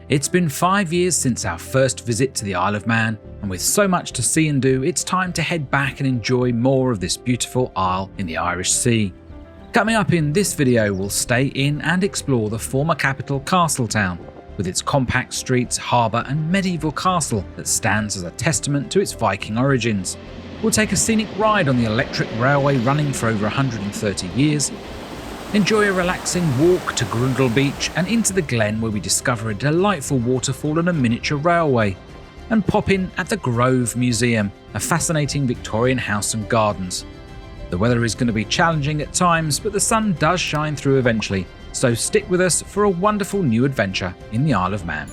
It's been 5 years since our first visit to the Isle of Man, and with so much to see and do, it's time to head back and enjoy more of this beautiful isle in the Irish Sea. Coming up in this video, we'll stay in and explore the former capital Castletown, with its compact streets, harbour and medieval castle that stands as a testament to its Viking origins. We'll take a scenic ride on the electric railway running for over 130 years, enjoy a relaxing walk to Groudle beach and into the Glen, where we discover a delightful waterfall and a miniature railway, and pop in at the Grove Museum, a fascinating Victorian house and gardens. The weather is going to be challenging at times, but the sun does shine through eventually, so stick with us for a wonderful new adventure in the Isle of Man.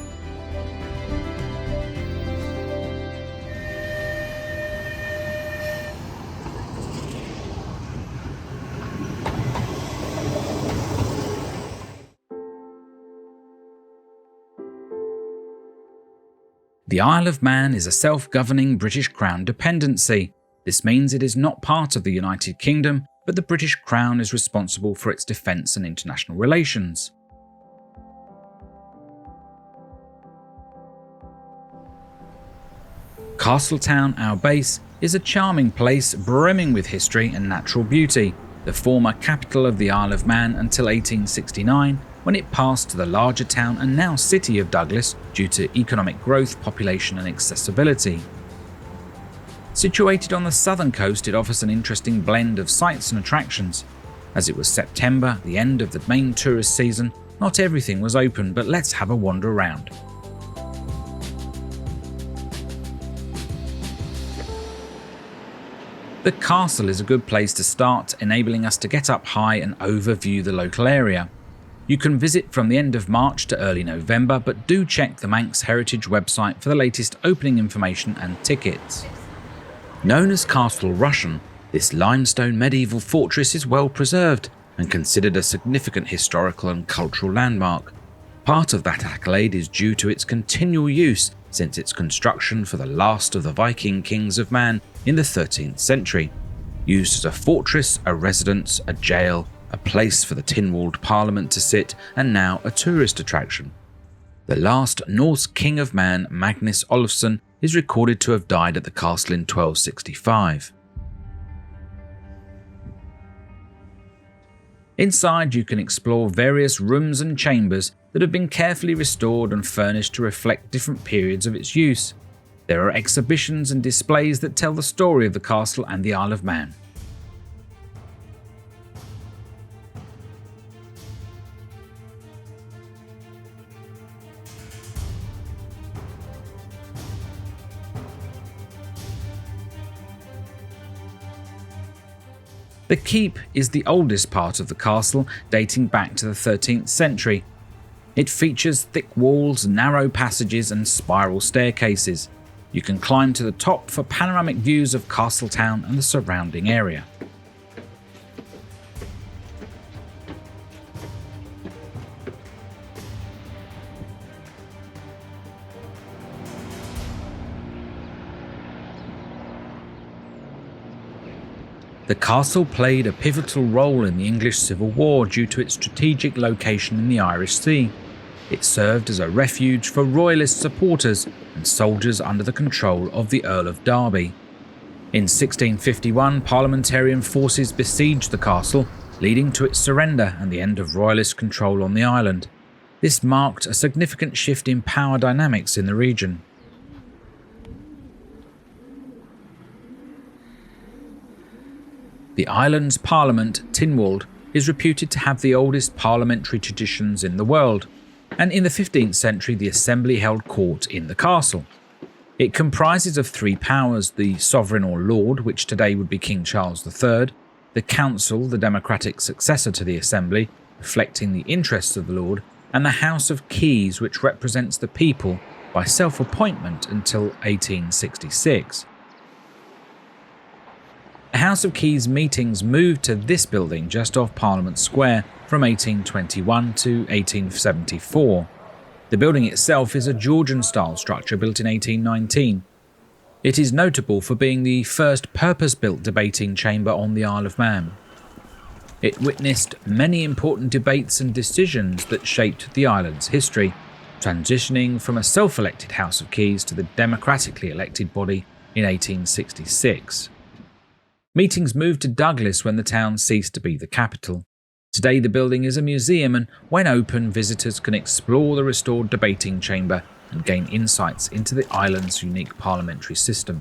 The Isle of Man is a self-governing British Crown dependency. This means it is not part of the United Kingdom, but the British Crown is responsible for its defence and international relations. Castletown, our base, is a charming place brimming with history and natural beauty, the former capital of the Isle of Man until 1869, when it passed to the larger town and now city of Douglas due to economic growth, population and accessibility. Situated on the southern coast, it offers an interesting blend of sights and attractions. As it was September, the end of the main tourist season, not everything was open, but let's have a wander around. The castle is a good place to start, enabling us to get up high and overview the local area. You can visit from the end of March to early November, but do check the Manx Heritage website for the latest opening information and tickets. Known as Castle Rushen, this limestone medieval fortress is well preserved and considered a significant historical and cultural landmark. Part of that accolade is due to its continual use since its construction for the last of the Viking kings of Man in the 13th century. Used as a fortress, a residence, a jail, a place for the tin-walled parliament to sit, and now a tourist attraction. The last Norse king of Man, Magnus Olafsson, is recorded to have died at the castle in 1265. Inside, you can explore various rooms and chambers that have been carefully restored and furnished to reflect different periods of its use. There are exhibitions and displays that tell the story of the castle and the Isle of Man. The keep is the oldest part of the castle, dating back to the 13th century. It features thick walls, narrow passages and spiral staircases. You can climb to the top for panoramic views of Castletown and the surrounding area. The castle played a pivotal role in the English Civil War due to its strategic location in the Irish Sea. It served as a refuge for royalist supporters and soldiers under the control of the Earl of Derby. In 1651, parliamentarian forces besieged the castle, leading to its surrender and the end of royalist control on the island. This marked a significant shift in power dynamics in the region. The island's parliament, Tynwald, is reputed to have the oldest parliamentary traditions in the world, and in the 15th century the assembly held court in the castle. It comprises of three powers: the sovereign or lord, which today would be King Charles III, the council, the democratic successor to the assembly, reflecting the interests of the lord, and the House of Keys, which represents the people by self-appointment until 1866. The House of Keys meetings moved to this building just off Parliament Square from 1821 to 1874. The building itself is a Georgian-style structure built in 1819. It is notable for being the first purpose-built debating chamber on the Isle of Man. It witnessed many important debates and decisions that shaped the island's history, transitioning from a self-elected House of Keys to the democratically elected body in 1866. Meetings moved to Douglas when the town ceased to be the capital. Today the building is a museum, and when open, visitors can explore the restored debating chamber and gain insights into the island's unique parliamentary system.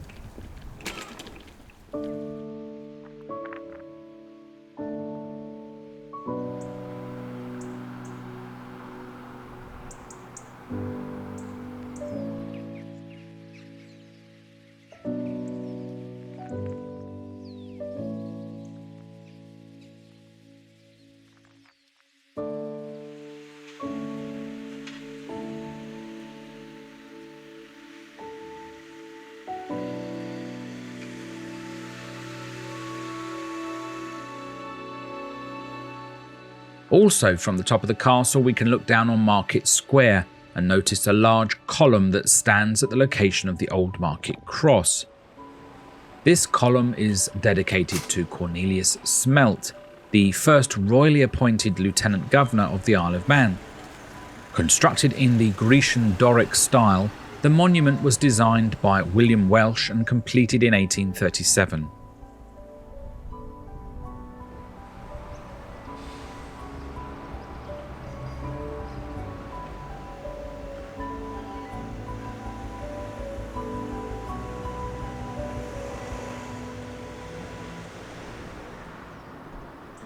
Also, from the top of the castle, we can look down on Market Square and notice a large column that stands at the location of the old market cross. This column is dedicated to Cornelius Smelt, the first royally appointed Lieutenant Governor of the Isle of Man. Constructed in the Grecian Doric style, the monument was designed by William Welsh and completed in 1837.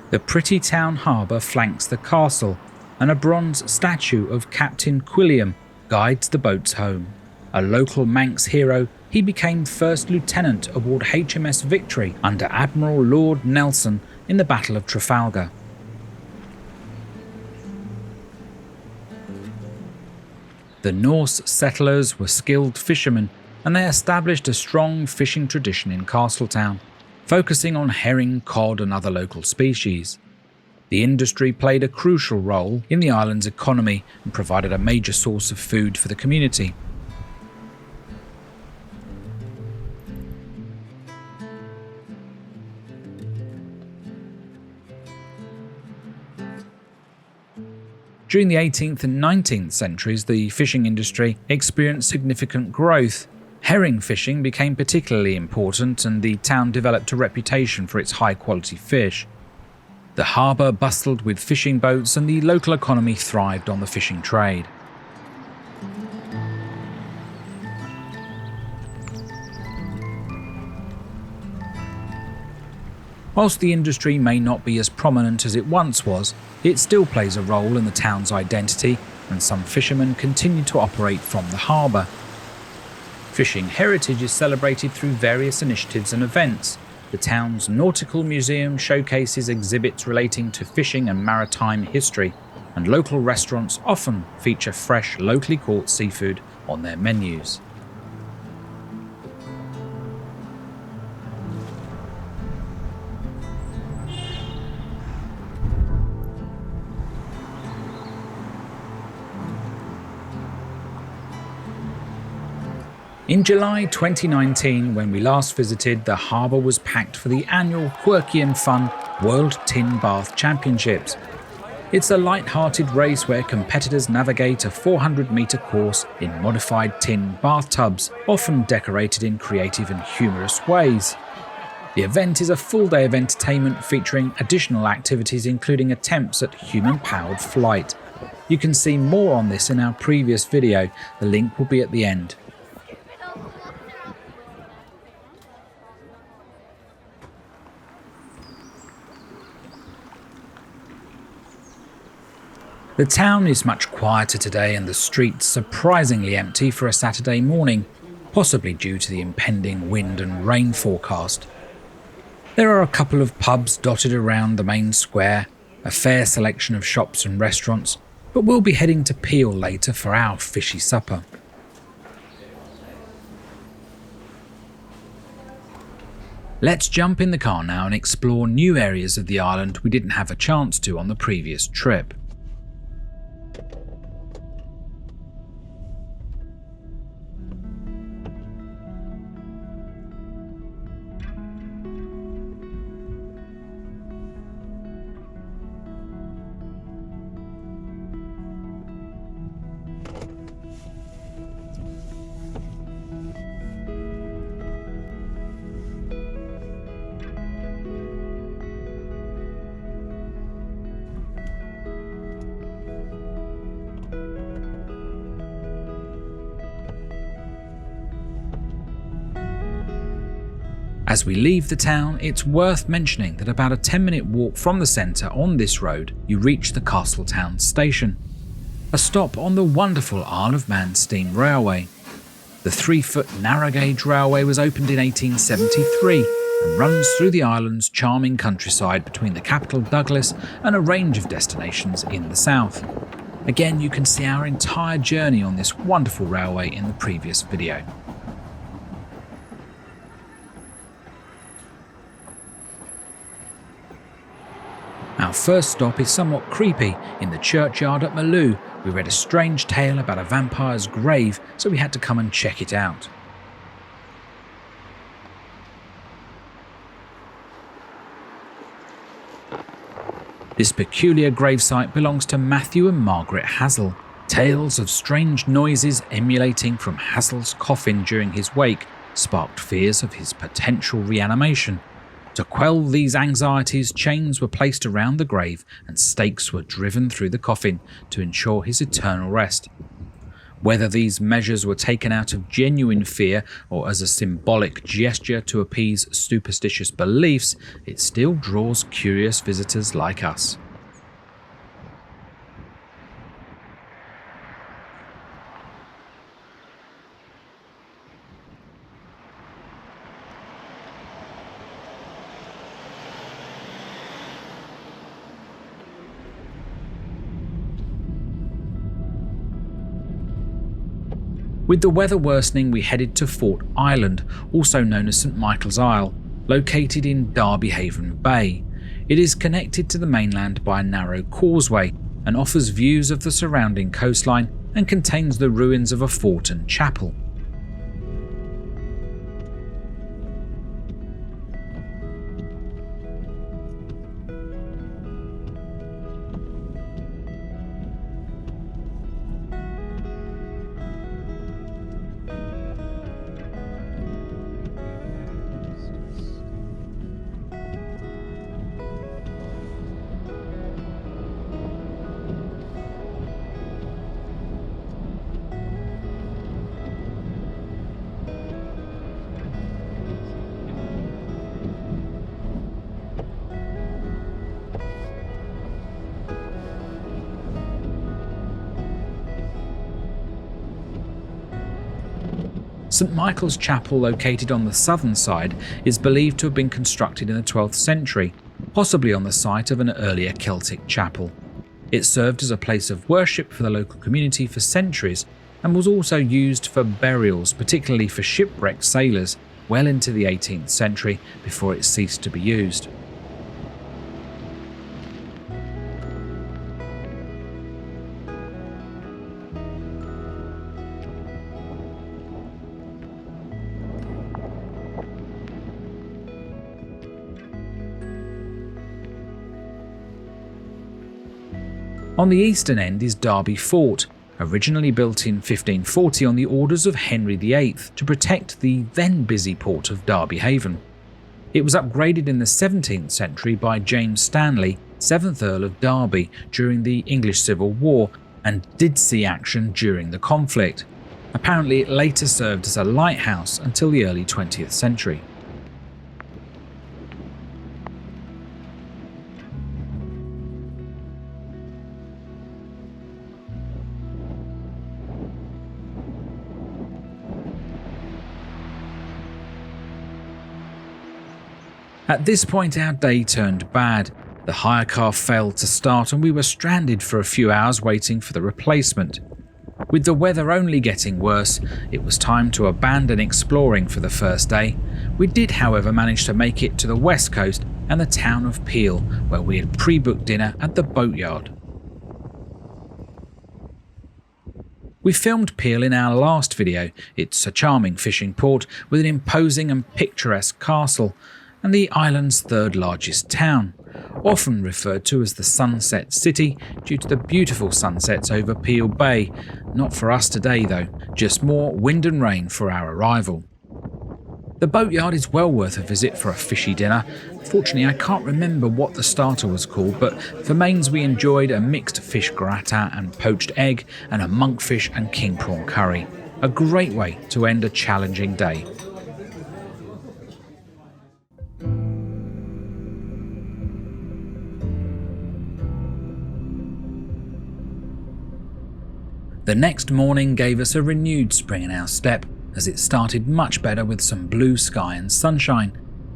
The pretty town harbour flanks the castle, and a bronze statue of Captain Quilliam guides the boats home. A local Manx hero, he became first lieutenant aboard HMS Victory under Admiral Lord Nelson in the Battle of Trafalgar. The Norse settlers were skilled fishermen, and they established a strong fishing tradition in Castletown, focusing on herring, cod and other local species. The industry played a crucial role in the island's economy and provided a major source of food for the community. During the 18th and 19th centuries, the fishing industry experienced significant growth. Herring fishing became particularly important, and the town developed a reputation for its high-quality fish. The harbour bustled with fishing boats, and the local economy thrived on the fishing trade. Whilst the industry may not be as prominent as it once was, it still plays a role in the town's identity, and some fishermen continue to operate from the harbour. Fishing heritage is celebrated through various initiatives and events. The town's nautical museum showcases exhibits relating to fishing and maritime history, and local restaurants often feature fresh, locally caught seafood on their menus. In July 2019, when we last visited, the harbour was packed for the annual quirky and fun World Tin Bath Championships. It's a light-hearted race where competitors navigate a 400-metre course in modified tin bathtubs, often decorated in creative and humorous ways. The event is a full day of entertainment featuring additional activities including attempts at human-powered flight. You can see more on this in our previous video, the link will be at the end. The town is much quieter today and the streets surprisingly empty for a Saturday morning, possibly due to the impending wind and rain forecast. There are a couple of pubs dotted around the main square, a fair selection of shops and restaurants, but we'll be heading to Peel later for our fishy supper. Let's jump in the car now and explore new areas of the island we didn't have a chance to on the previous trip. As we leave the town, it's worth mentioning that about a 10-minute walk from the centre on this road, you reach the Castletown station, a stop on the wonderful Isle of Man steam railway. The 3-foot narrow gauge railway was opened in 1873 and runs through the island's charming countryside between the capital Douglas and a range of destinations in the south. Again, you can see our entire journey on this wonderful railway in the previous video. Our first stop is somewhat creepy. In the churchyard at Malew, we read a strange tale about a vampire's grave, so we had to come and check it out. This peculiar gravesite belongs to Matthew and Margaret Hazel. Tales of strange noises emanating from Hazel's coffin during his wake sparked fears of his potential reanimation. To quell these anxieties, chains were placed around the grave and stakes were driven through the coffin to ensure his eternal rest. Whether these measures were taken out of genuine fear or as a symbolic gesture to appease superstitious beliefs, it still draws curious visitors like us. With the weather worsening, we headed to Fort Island, also known as St Michael's Isle, located in Derby Haven Bay. It is connected to the mainland by a narrow causeway and offers views of the surrounding coastline and contains the ruins of a fort and chapel. St Michael's Chapel, located on the southern side, is believed to have been constructed in the 12th century, possibly on the site of an earlier Celtic chapel. It served as a place of worship for the local community for centuries and was also used for burials, particularly for shipwrecked sailors, well into the 18th century before it ceased to be used. On the eastern end is Derby Fort, originally built in 1540 on the orders of Henry VIII to protect the then busy port of Derby Haven. It was upgraded in the 17th century by James Stanley, 7th Earl of Derby, during the English Civil War and did see action during the conflict. Apparently it later served as a lighthouse until the early 20th century. At this point our day turned bad. The hire car failed to start and we were stranded for a few hours waiting for the replacement. With the weather only getting worse, it was time to abandon exploring for the first day. We did, however, manage to make it to the west coast and the town of Peel, where we had pre-booked dinner at the Boatyard. We filmed Peel in our last video. It's a charming fishing port with an imposing and picturesque castle, and the island's third largest town, often referred to as the Sunset City due to the beautiful sunsets over Peel Bay. Not for us today though, just more wind and rain for our arrival. The Boatyard is well worth a visit for a fishy dinner. Fortunately, I can't remember what the starter was called, but for mains we enjoyed a mixed fish gratin and poached egg and a monkfish and king prawn curry. A great way to end a challenging day. The next morning gave us a renewed spring in our step, as it started much better with some blue sky and sunshine.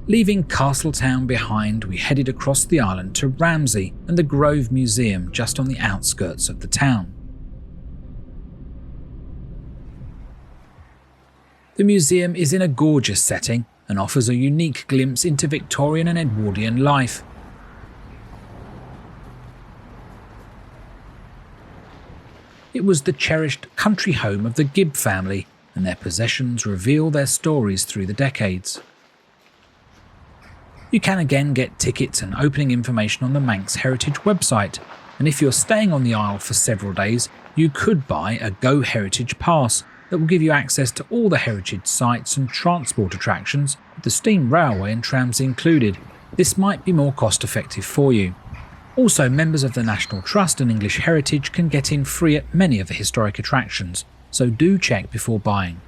Leaving Castletown behind, we headed across the island to Ramsey and the Grove Museum just on the outskirts of the town. The museum is in a gorgeous setting and offers a unique glimpse into Victorian and Edwardian life. It was the cherished country home of the Gibb family, and their possessions reveal their stories through the decades. You can again get tickets and opening information on the Manx Heritage website, and if you're staying on the Isle for several days, you could buy a Go Heritage Pass that will give you access to all the heritage sites and transport attractions, with the steam railway and trams included. This might be more cost effective for you. Also, members of the National Trust and English Heritage can get in free at many of the historic attractions, so do check before buying.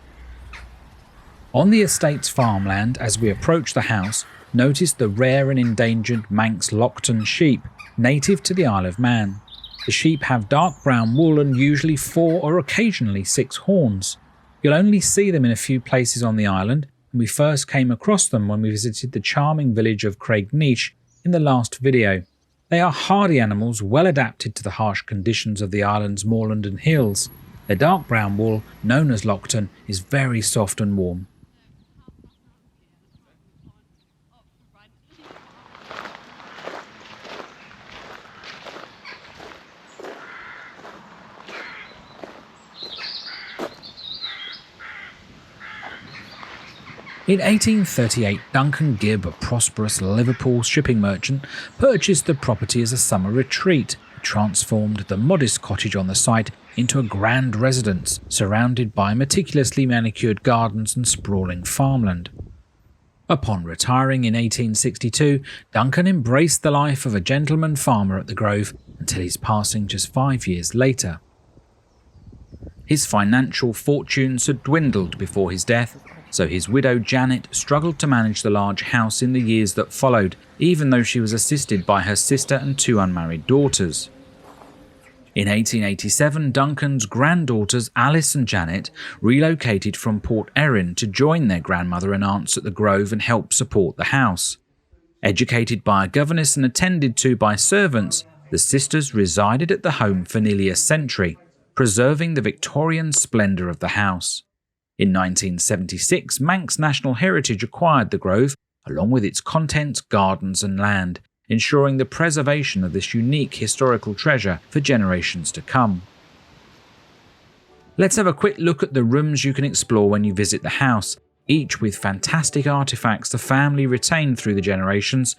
On the estate's farmland, as we approach the house, notice the rare and endangered Manx Lochtan sheep, native to the Isle of Man. The sheep have dark brown wool and usually 4 or occasionally 6 horns. You'll only see them in a few places on the island, and we first came across them when we visited the charming village of Craignish in the last video. They are hardy animals well adapted to the harsh conditions of the island's moorland and hills. Their dark brown wool, known as Lochtan, is very soft and warm. In 1838, Duncan Gibb, a prosperous Liverpool shipping merchant, purchased the property as a summer retreat. He transformed the modest cottage on the site into a grand residence, surrounded by meticulously manicured gardens and sprawling farmland. Upon retiring in 1862, Duncan embraced the life of a gentleman farmer at the Grove until his passing just 5 years later. His financial fortunes had dwindled before his death, so his widow Janet struggled to manage the large house in the years that followed, even though she was assisted by her sister and 2 unmarried daughters. In 1887, Duncan's granddaughters Alice and Janet relocated from Port Erin to join their grandmother and aunts at the Grove and help support the house. Educated by a governess and attended to by servants, the sisters resided at the home for nearly a century, preserving the Victorian splendour of the house. In 1976, Manx National Heritage acquired the Grove, along with its contents, gardens and land, ensuring the preservation of this unique historical treasure for generations to come. Let's have a quick look at the rooms you can explore when you visit the house, each with fantastic artefacts the family retained through the generations.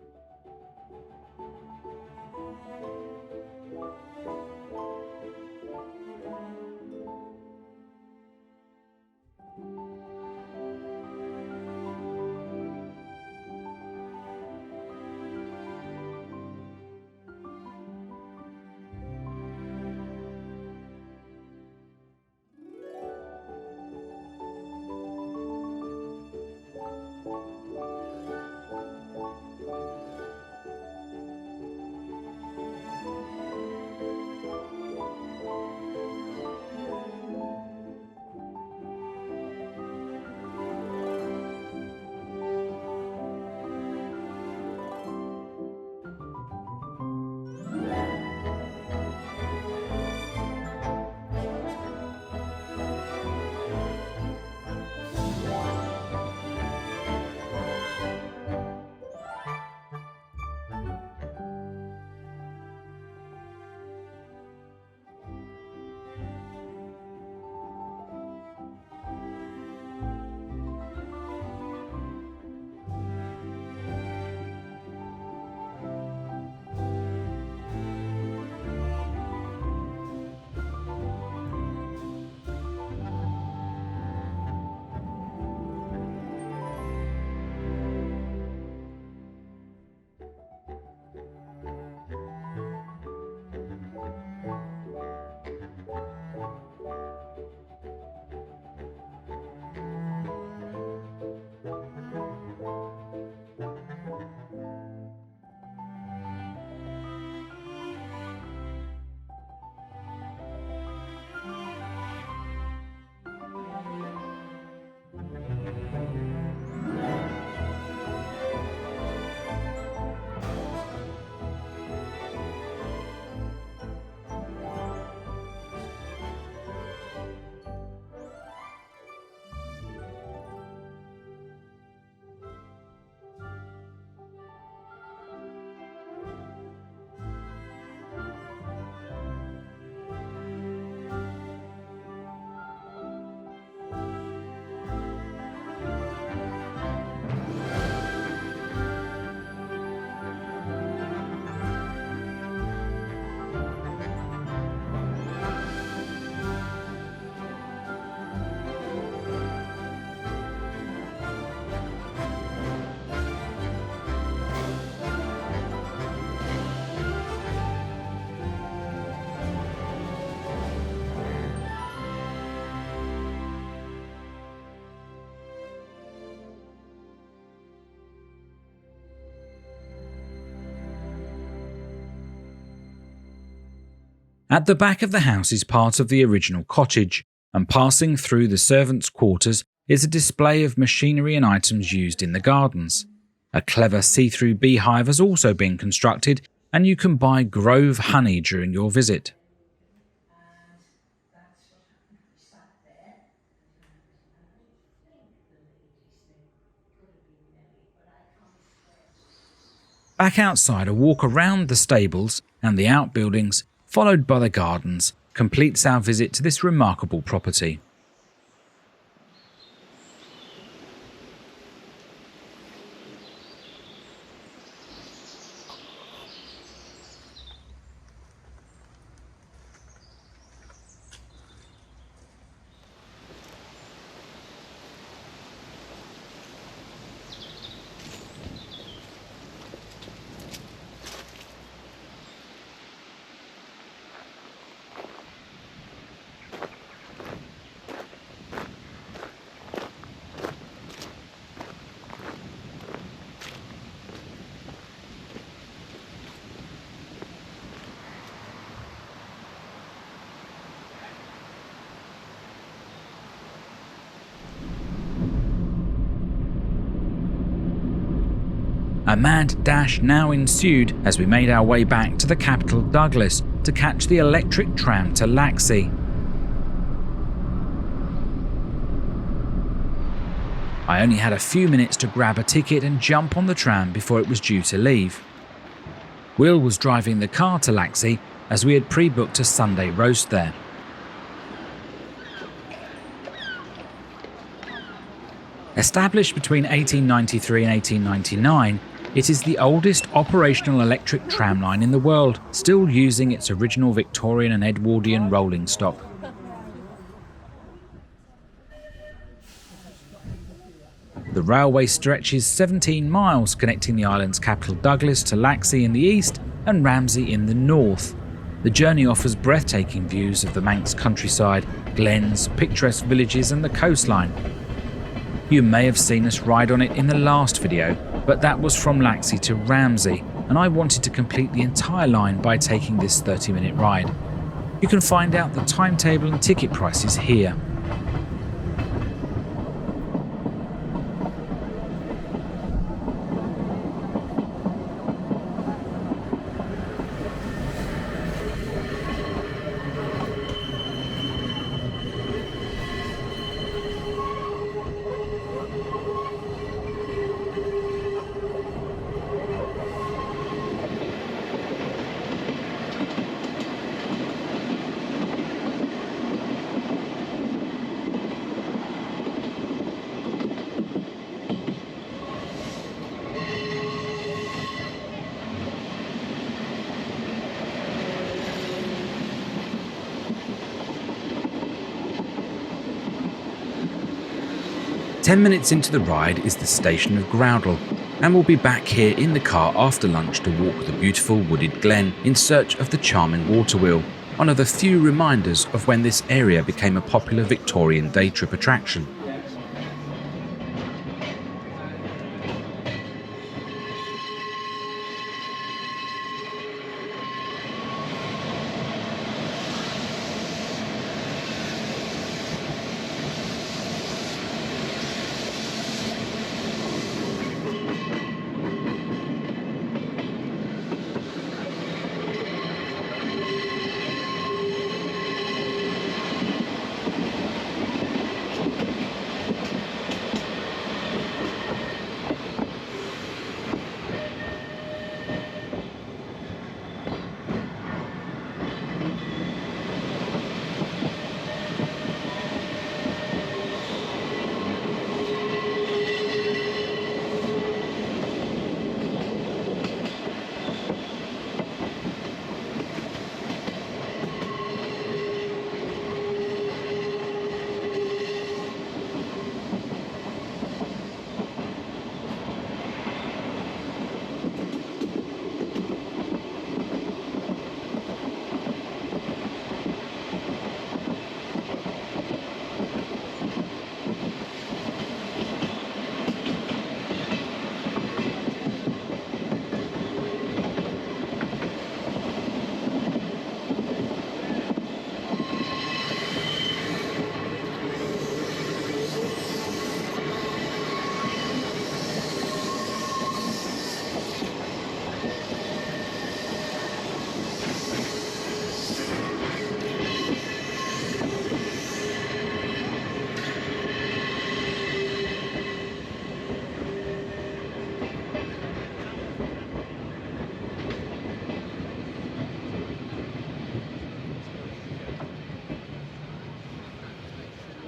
At the back of the house is part of the original cottage, and passing through the servants' quarters is a display of machinery and items used in the gardens. A clever see-through beehive has also been constructed, and you can buy grove honey during your visit. Back outside, a walk around the stables and the outbuildings, followed by the gardens, completes our visit to this remarkable property. A mad dash now ensued as we made our way back to the capital Douglas to catch the electric tram to Laxey. I only had a few minutes to grab a ticket and jump on the tram before it was due to leave. Will was driving the car to Laxey as we had pre-booked a Sunday roast there. Established between 1893 and 1899, it is the oldest operational electric tram line in the world, still using its original Victorian and Edwardian rolling stock. The railway stretches 17 miles, connecting the island's capital Douglas to Laxey in the east and Ramsey in the north. The journey offers breathtaking views of the Manx countryside, glens, picturesque villages and the coastline. You may have seen us ride on it in the last video, but that was from Laxey to Ramsey, and I wanted to complete the entire line by taking this 30-minute ride. You can find out the timetable and ticket prices here. Ten minutes into the ride is the station of Groudle, and we'll be back here in the car after lunch to walk the beautiful wooded glen in search of the charming water wheel, one of the few reminders of when this area became a popular Victorian day trip attraction.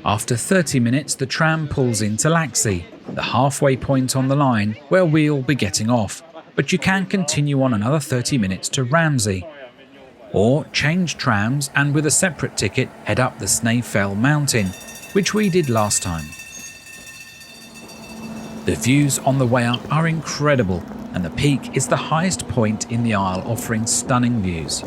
After 30 minutes, the tram pulls into Laxey, the halfway point on the line where we'll be getting off, but you can continue on another 30 minutes to Ramsey. Or change trams and with a separate ticket head up the Snaefell mountain, which we did last time. The views on the way up are incredible, and the peak is the highest point in the isle, offering stunning views.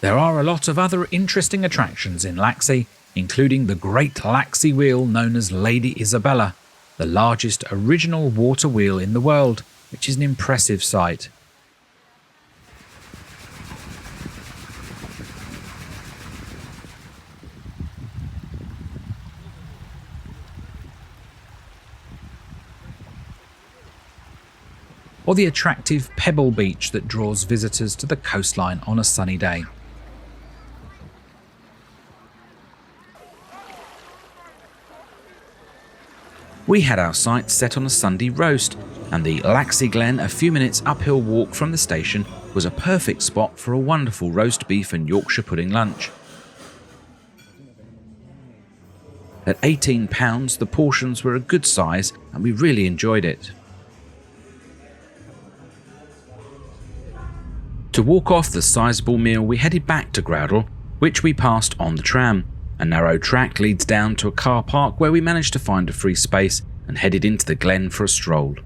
There are a lot of other interesting attractions in Laxey, including the Great Laxey Wheel known as Lady Isabella, the largest original water wheel in the world, which is an impressive sight. Or the attractive Pebble Beach that draws visitors to the coastline on a sunny day. We had our sights set on a Sunday roast, and the Laxey Glen, a few minutes uphill walk from the station, was a perfect spot for a wonderful roast beef and Yorkshire pudding lunch. At £18, the portions were a good size and we really enjoyed it. To walk off the sizable meal, we headed back to Groudle, which we passed on the tram. A narrow track leads down to a car park where we managed to find a free space and headed into the Glen for a stroll.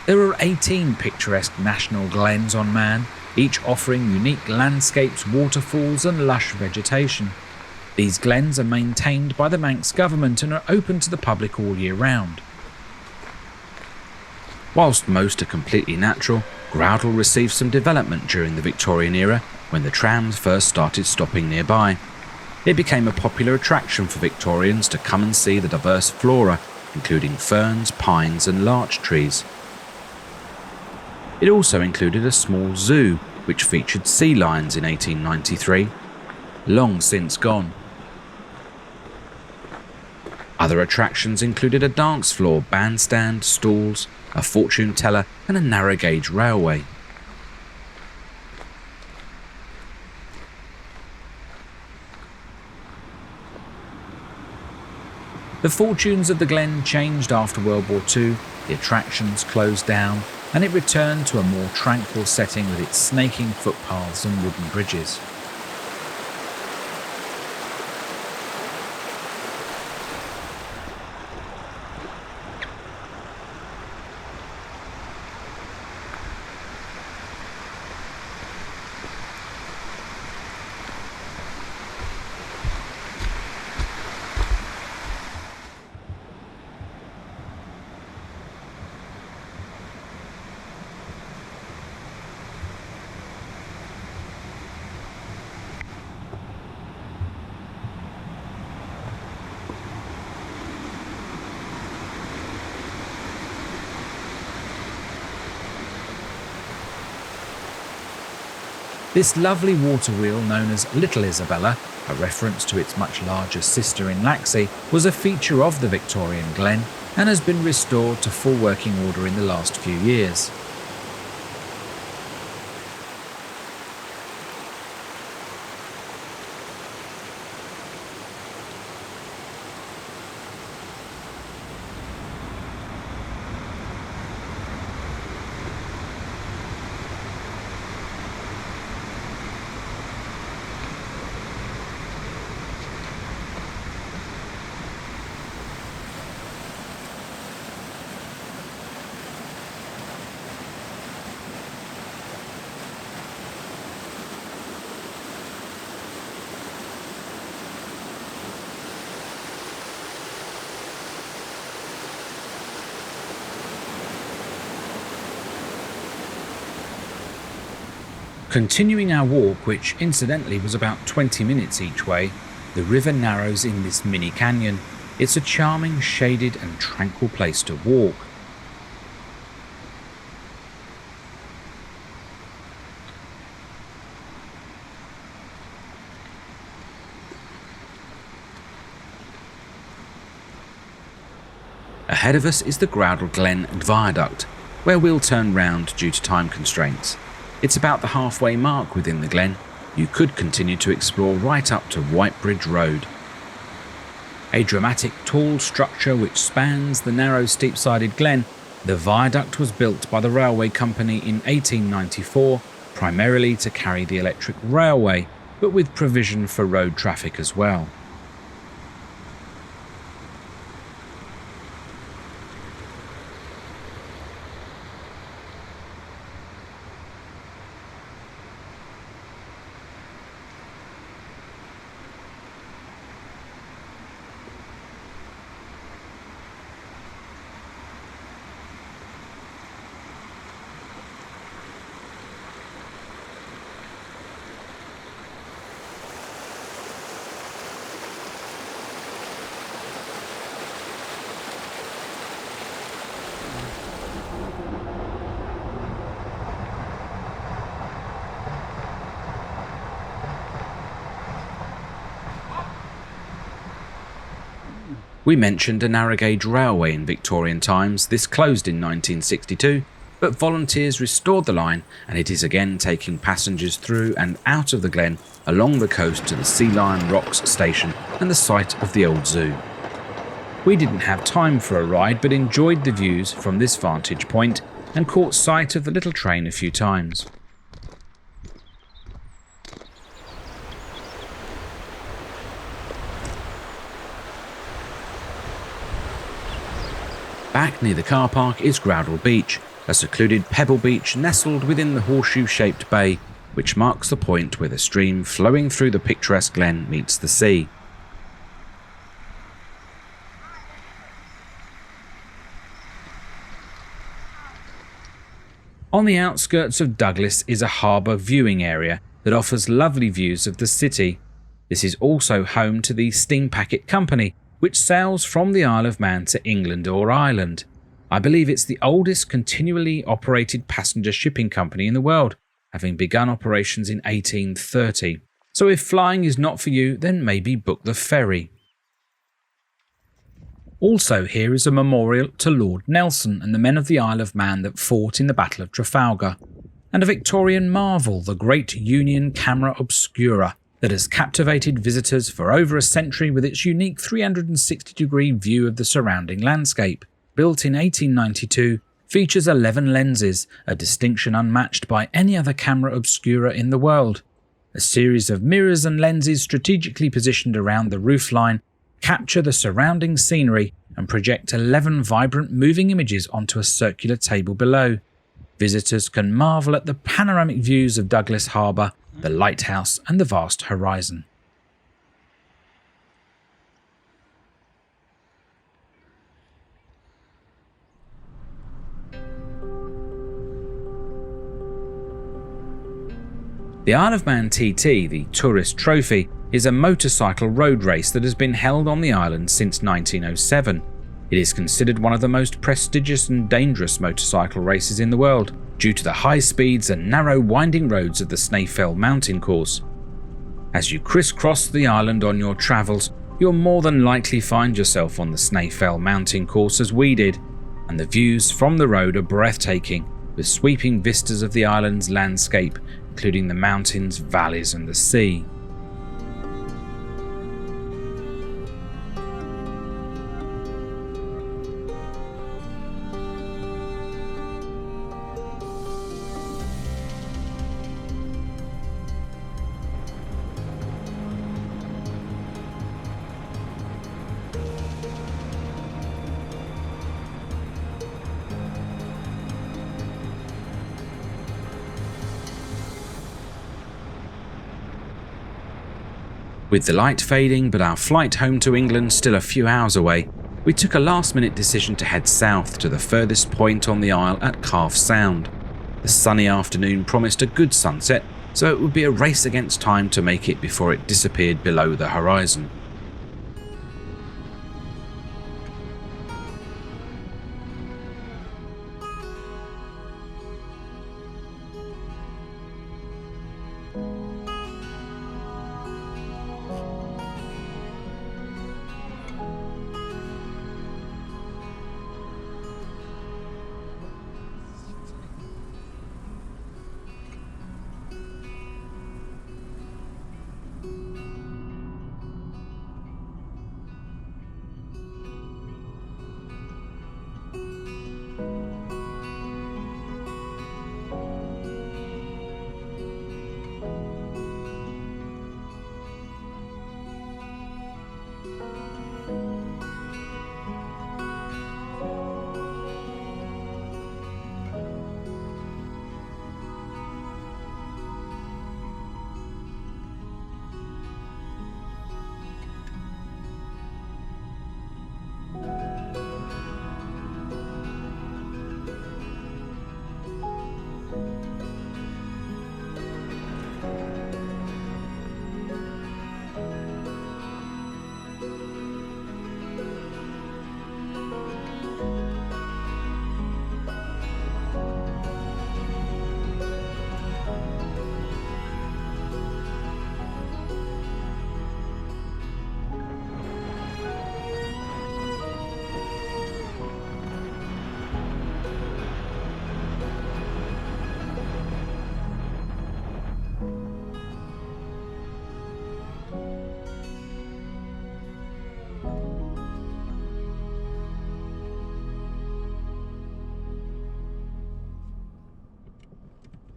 There are 18 picturesque national glens on Man, each offering unique landscapes, waterfalls and lush vegetation. These glens are maintained by the Manx government and are open to the public all year round. Whilst most are completely natural, Groudle received some development during the Victorian era when the trams first started stopping nearby. It became a popular attraction for Victorians to come and see the diverse flora, including ferns, pines and larch trees. It also included a small zoo, which featured sea lions in 1893, long since gone. Other attractions included a dance floor, bandstand, stalls, a fortune teller and a narrow gauge railway. The fortunes of the Glen changed after World War II, the attractions closed down, and it returned to a more tranquil setting with its snaking footpaths and wooden bridges. This lovely water wheel, known as Little Isabella, a reference to its much larger sister in Laxey, was a feature of the Victorian Glen and has been restored to full working order in the last few years. Continuing our walk, which incidentally was about 20 minutes each way, the river narrows in this mini canyon. It's a charming, shaded and tranquil place to walk. Ahead of us is the Groudle Glen viaduct, where we'll turn round due to time constraints. It's about the halfway mark within the Glen. You could continue to explore right up to Whitebridge Road. A dramatic tall structure which spans the narrow steep-sided Glen, the viaduct was built by the railway company in 1894, primarily to carry the electric railway, but with provision for road traffic as well. We mentioned a narrow gauge railway in Victorian times. This closed in 1962, but volunteers restored the line and it is again taking passengers through and out of the Glen along the coast to the Sea Lion Rocks station and the site of the old zoo. We didn't have time for a ride but enjoyed the views from this vantage point and caught sight of the little train a few times. Back near the car park is Groudle Beach, a secluded pebble beach nestled within the horseshoe-shaped bay, which marks the point where the stream flowing through the picturesque Glen meets the sea. On the outskirts of Douglas is a harbour viewing area that offers lovely views of the city. This is also home to the Steam Packet Company, which sails from the Isle of Man to England or Ireland. I believe it's the oldest continually operated passenger shipping company in the world, having begun operations in 1830. So if flying is not for you, then maybe book the ferry. Also here is a memorial to Lord Nelson and the men of the Isle of Man that fought in the Battle of Trafalgar, and a Victorian marvel, the great Union camera Obscura, that has captivated visitors for over a century with its unique 360-degree view of the surrounding landscape. Built in 1892, features 11 lenses, a distinction unmatched by any other camera Obscura in the world. A series of mirrors and lenses strategically positioned around the roofline capture the surrounding scenery and project 11 vibrant moving images onto a circular table below. Visitors can marvel at the panoramic views of Douglas Harbour, the lighthouse and the vast horizon. The Isle of Man TT, the Tourist Trophy, is a motorcycle road race that has been held on the island since 1907. It is considered one of the most prestigious and dangerous motorcycle races in the world, due to the high speeds and narrow winding roads of the Snaefell mountain course. As you crisscross the island on your travels, you'll more than likely find yourself on the Snaefell mountain course as we did, and the views from the road are breathtaking, with sweeping vistas of the island's landscape, including the mountains, valleys and the sea. With the light fading but our flight home to England still a few hours away, we took a last-minute decision to head south to the furthest point on the isle at Calf Sound. The The sunny afternoon promised a good sunset, so it would be a race against time to make it before it disappeared below the horizon.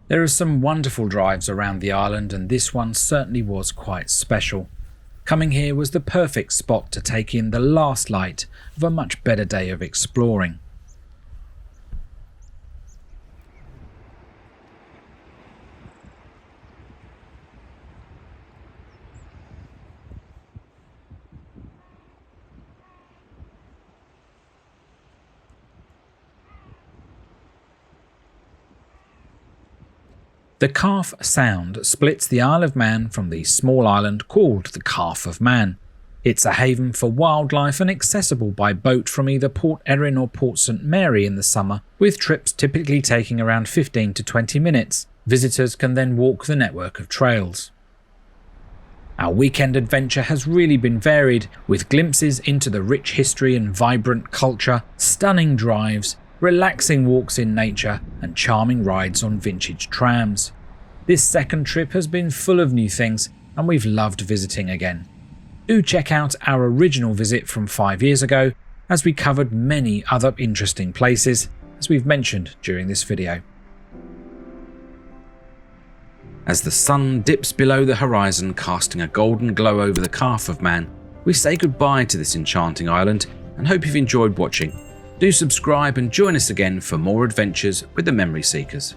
There are some wonderful drives around the island, and this one certainly was quite special. Coming here was the perfect spot to take in the last light of a much better day of exploring. The Calf Sound splits the Isle of Man from the small island called the Calf of Man. It's a haven for wildlife and accessible by boat from either Port Erin or Port St Mary in the summer, with trips typically taking around 15 to 20 minutes. Visitors can then walk the network of trails. Our weekend adventure has really been varied, with glimpses into the rich history and vibrant culture, stunning drives, relaxing walks in nature, and charming rides on vintage trams. This second trip has been full of new things, and we've loved visiting again. Do check out our original visit from 5 years ago, as we covered many other interesting places, as we've mentioned during this video. As the sun dips below the horizon, casting a golden glow over the Calf of Man, we say goodbye to this enchanting island and hope you've enjoyed watching. Do subscribe and join us again for more adventures with the Memory Seekers.